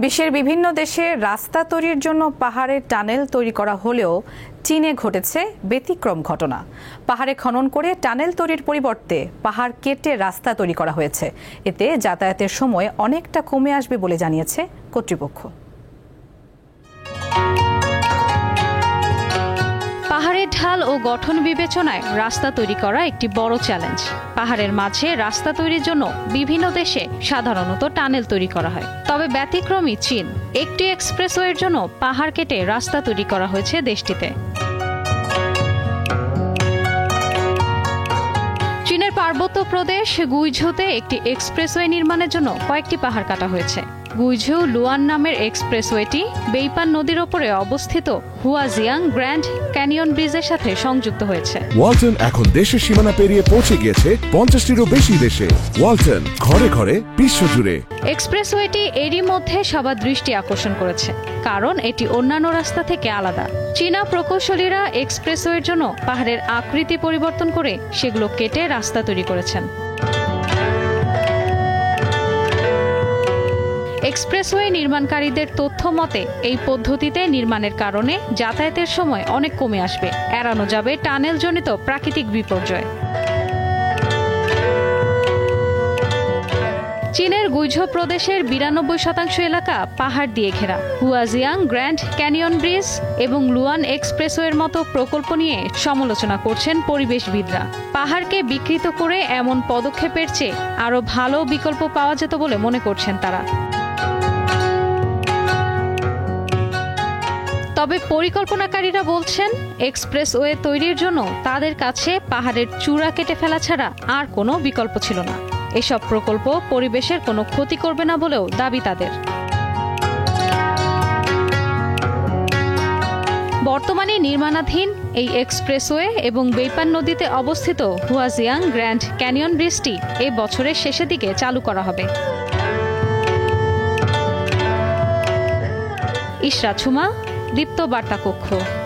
বিশ্বের বিভিন্ন দেশে রাস্তা তৈরির জন্য পাহাড়ে টানেল তৈরি করা হলেও চীনে ঘটেছে ব্যতিক্রম ঘটনা। পাহাড়ে খনন করে টানেল তৈরির পরিবর্তে পাহাড় কেটে রাস্তা তৈরি করা হয়েছে। এতে যাতায়াতের সময় অনেকটা কমে আসবে বলে জানিয়েছে কর্তৃপক্ষ। পাহাড়ের ঢাল ও গঠন বিবেচনায় রাস্তা তৈরি করা একটি বড় চ্যালেঞ্জ। পাহাড়ের মাঝে রাস্তা তৈরির জন্য বিভিন্ন দেশে সাধারণত টানেল তৈরি করা হয়, তবে ব্যতিক্রমী চীন। একটি এক্সপ্রেসওয়ের জন্য পাহাড় কেটে রাস্তা তৈরি করা হয়েছে দেশটিতে। চীনের পার্বত্য প্রদেশ গুইঝৌতে একটি এক্সপ্রেসওয়ে নির্মাণের জন্য কয়েকটি পাহাড় কাটা হয়েছে। গুইঝৌ লুয়ান নামের এক্সপ্রেসওয়েটি বেইপান নদীর ওপরে অবস্থিত হুয়াজিয়াং গ্র্যান্ড ক্যানিয়ন ব্রিজের সাথে সংযুক্ত হয়েছে। ওয়ালটন এখন দেশের সীমানা পেরিয়ে পৌঁছে গিয়েছে 50টিরও বেশি দেশে। ওয়ালটন, ঘরে ঘরে, বিশ্বজুড়ে। এক্সপ্রেসওয়েটি এরই মধ্যে সবার দৃষ্টি আকর্ষণ করেছে, কারণ এটি অন্যান্য রাস্তা থেকে আলাদা। চীনা প্রকৌশলীরা এক্সপ্রেসওয়ের জন্য পাহাড়ের আকৃতি পরিবর্তন করে সেগুলো কেটে রাস্তা তৈরি করেছেন। এক্সপ্রেসওয়ে নির্মাণকারীদের তথ্য মতে এই পদ্ধতিতে নির্মাণের কারণে যাতায়াতের সময় অনেক কমে আসবে, এড়ানো যাবে টানেলজনিত প্রাকৃতিক বিপর্যয়। চীনের গুইঝৌ প্রদেশের 92% এলাকা পাহাড় দিয়ে ঘেরা। হুয়াজিয়াং গ্র্যান্ড ক্যানিয়ন ব্রিজ এবং লুয়ান এক্সপ্রেসওয়ের মতো প্রকল্প নিয়ে সমালোচনা করছেন পরিবেশবিদরা। পাহাড়কে বিকৃত করে এমন পদক্ষেপের চেয়ে আরও ভালো বিকল্প পাওয়া যেত বলে মনে করছেন তারা। তবে পরিকল্পনাকারীরা বলছেন, এক্সপ্রেসওয়ে তৈরির জন্য তাদের কাছে পাহাড়ের চূড়া কেটে ফেলা ছাড়া আর কোনো বিকল্প ছিল না। এসব প্রকল্প পরিবেশের কোনো ক্ষতি করবে না বলেও দাবি তাদের। বর্তমানে নির্মাণাধীন এই এক্সপ্রেসওয়ে এবং বেইপান নদীতে অবস্থিত হুয়াজিয়াং গ্র্যান্ড ক্যানিয়ন ব্রিজটি এই বছরের শেষের দিকে চালু করা হবে। ইশরাত ঝুমা, দীপ্ত বার্তা কক্ষ।